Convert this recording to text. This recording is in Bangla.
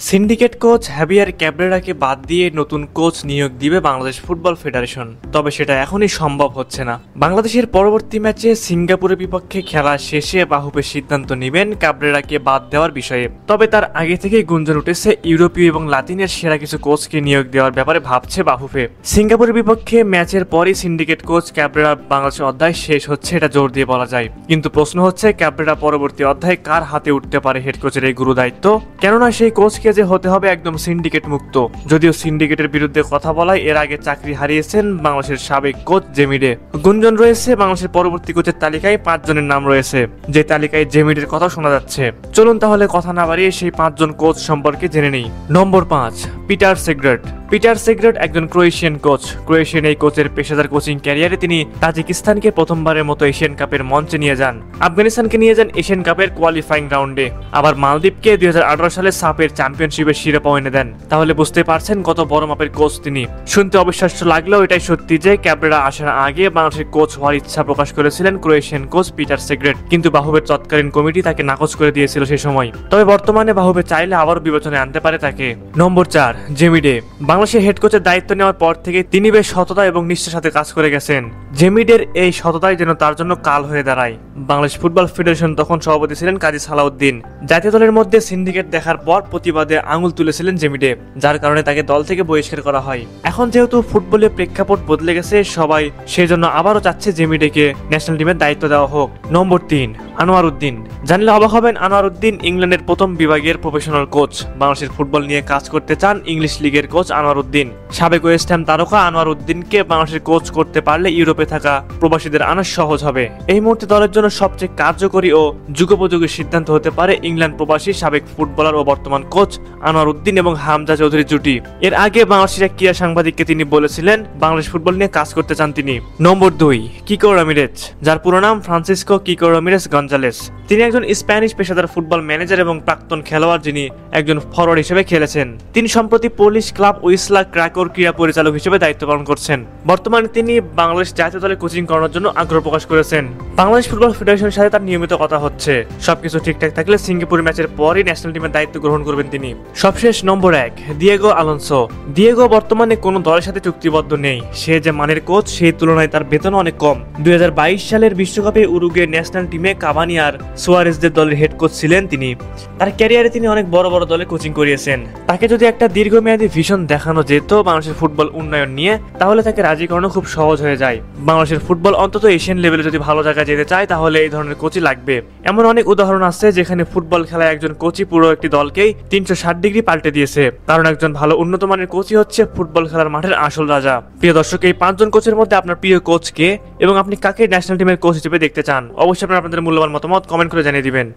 সিন্ডিকেট কোচ হ্যাভিয়ার ক্যাব্রেরাকে বাদ দিয়ে নতুন কোচ নিয়োগ দিবে বাংলাদেশ ফুটবল ফেডারেশন, তবে সেটা এখনই সম্ভব হচ্ছে না। বাংলাদেশের পরবর্তী ম্যাচে সিঙ্গাপুরের বিপক্ষে খেলা শেষে বাফুফে সিদ্ধান্ত নেবেন ক্যাব্রেরাকে বাদ দেওয়ার বিষয়ে। তবে তার আগে থেকেই গুঞ্জন উঠেছে ইউরোপীয় এবং লাতিনের সেরা কিছু কোচকে নিয়োগ দেওয়ার ব্যাপারে ভাবছে বাফুফে। সিঙ্গাপুরের বিপক্ষে ম্যাচের পরই সিন্ডিকেট কোচ ক্যাব্রেরা বাংলাদেশের অধ্যায় শেষ হচ্ছে, এটা জোর দিয়ে বলা যায়। কিন্তু প্রশ্ন হচ্ছে ক্যাব্রেরা পরবর্তী অধ্যায়ে কার হাতে উঠতে পারে হেড কোচের এই গুরু দায়িত্ব, কেননা সেই কোচকে যে হতে হবে একদম সিন্ডিকেট মুক্ত। যদিও সিন্ডিকেটের বিরুদ্ধে কথা বলায় এর আগে চাকরি হারিয়েছেন বাংলাদেশের সাবেক কোচ জেমিডে। গুঞ্জন রয়েছে বাংলাদেশের পরবর্তী কোচের তালিকায় 5 জনের নাম রয়েছে, যে তালিকায় জেমিডের কথা শোনা যাচ্ছে। চলুন তাহলে কথা না বাড়িয়ে সেই 5 জন কোচ সম্পর্কে জেনে নেই। নম্বর 5, পিটার সেগ্রেট। পিটার সেগ্রেট একজন ক্রোয়েশিয়ান কোচ। ক্রোয়েশিয়ান এই কোচের পেশাদার কোচিং ক্যারিয়ারে তিনি তাজিকিস্তানকে প্রথমবারের মতো এশিয়ান কাপের মঞ্চে নিয়ে যান, আফগানিস্তানকে নিয়ে যান এশিয়ান কাপের কোয়ালিফাইং রাউন্ডে, আবার মালদ্বীপকে 2018 সালে সাপের চ্যাম্পিয়নশিপের শিরোপা এনে দেন। তাহলে বুঝতে পারছেন কত বড় মাপের কোচ তিনি। শুনতে অবিশ্বাস্য লাগলেও এটাই সত্যি যে ক্যাব্রেরা আসার আগে বাংলাদেশের কোচ হওয়ার ইচ্ছা প্রকাশ করেছিলেন ক্রোয়েশিয়ান কোচ পিটার সেগ্রেট, কিন্তু বাফুফের তৎকালীন কমিটি তাকে নাকচ করে দিয়েছিল সেই সময়। তবে বর্তমানে বাফুফে চাইলে আবারও বিবেচনায় আনতে পারে তাকে। নম্বর 4, জেমিডে। বাংলাদেশের হেড কোচের দায়িত্ব নেওয়ার পর থেকে তিনি বেশ সততা এবং নিষ্ঠার সাথে কাজ করে গেছেন। জেমিডের এই সততাই যেন তার জন্য কাল হয়ে দাঁড়ায়। বাংলাদেশ ফুটবল ফেডারেশন তখন সভাপতি ছিলেন কাজী সালাউদ্দিন। জাতীয় দলের মধ্যে সিন্ডিকেট দেখার পর প্রতিবাদে আঙুল তুলেছিলেন জেমিডে, যার কারণে তাকে দল থেকে বহিষ্কার করা হয়। এখন যেহেতু ফুটবলের প্রেক্ষাপট বদলে গেছে, সবাই সেজন্য আবারও চাচ্ছে জেমিডেকে ন্যাশনাল টিমের দায়িত্ব দেওয়া হোক। নম্বর 3, আনোয়ার উদ্দিন। জানলে অবাক হবেন, আনোয়ার উদ্দিন ইংল্যান্ডের প্রথম বিভাগের প্রফেশনাল কোচ। বাংলাদেশের ফুটবল নিয়ে কাজ করতে চান ইংলিশ লিগের কোচ আনোয়ার উদ্দিন। সাবেক ওয়েস্ট হ্যাম তারকা আনোয়ার উদ্দিনকে বাংলাদেশের কোচ করতে পারলে ইউরোপে থাকা প্রবাসীদের আনা সহজ হবে। এই মুহূর্তে দলের জন্য সবচেয়ে কার্যকরী ও যুগোপযোগী সিদ্ধান্ত হতে পারে ইংল্যান্ড প্রবাসী সাবেক ফুটবলার ও বর্তমান কোচ আনোয়ার উদ্দিন এবং হামজা চৌধুরীর জুটি। এর আগে বাংলাদেশের এক ক্রীড়া সাংবাদিককে তিনি বলেছিলেন বাংলাদেশ ফুটবল নিয়ে কাজ করতে চান তিনি। নম্বর 2, কিকো রামিরেজ, যার পুরো নাম ফ্রান্সিসকো কিকো রামিরেজ গঞ্জালেস। তিনি একজন স্প্যানিশ পেশাদার ফুটবল ম্যানেজার এবং প্রাক্তন খেলোয়াড়, যিনি একজন ফরওয়ার্ড হিসেবে খেলেছেন। তিনি সম্প্রতি পোলিশ ক্লাব উইসলা ক্রাকোর ক্রীড়া পরিচালক হিসেবে দায়িত্ব পালন করছেন। বর্তমানে তিনি বাংলাদেশ জাতীয় দলে কোচিং করানোর জন্য আগ্রহ প্রকাশ করেছেন। বাংলাদেশ ফুটবল ফেডারেশনের সাথে তার নিয়মিত কথা হচ্ছে। সবকিছু ঠিকঠাক থাকলে সিঙ্গাপুর ম্যাচের পরই ন্যাশনাল টিমের দায়িত্ব গ্রহণ করবেন তিনি। সবশেষ নম্বর 1, দিয়েগো আলোনসো। দিয়েগো বর্তমানে কোনো দলের সাথে চুক্তিবদ্ধ নেই। সে যে মানের কোচ, সেই তুলনায় তার বেতন অনেক কম। 2022 সালের বিশ্বকাপে উরুগুয়ে ন্যাশনাল টিমে কাভানি আর সুয়ারেজদের দলের হেড কোচ ছিলেন তিনি। তার ক্যারিয়ারে তিনি অনেক বড় বড় দলে কোচিং করিয়েছেন। তাকে যদি একটা দীর্ঘমেয়াদী ভিশন দেখানো যেত বাংলাদেশের ফুটবল উন্নয়ন নিয়ে, তাহলে তাকে রাজি করানো খুব সহজ হয়ে যায়। বাংলাদেশের ফুটবল অন্তত এশিয়ান লেভেলে যদি ভালো জায়গায় যেতে চায়, তাহলে এই ধরনের কোচই লাগবে। এমন অনেক উদাহরণ আছে যেখানে ফুটবল খেলায় একজন কোচই পুরো একটি দলকেই 360 ডিগ্রি পাল্টে দিয়েছে। কারণ একজন ভালো উন্নত মানের কোচই হচ্ছে ফুটবল খেলার মাঠের আসল রাজা। প্রিয় দর্শক, এই 5 জন কোচের মধ্যে আপনার প্রিয় কোচ কে এবং আপনি কাকে ন্যাশনাল টিমের কোচ হিসেবে দেখতে চান? অবশ্যই আপনাদের মূল্যবান মতামত কমেন্ট করে জানিয়ে দিবেন।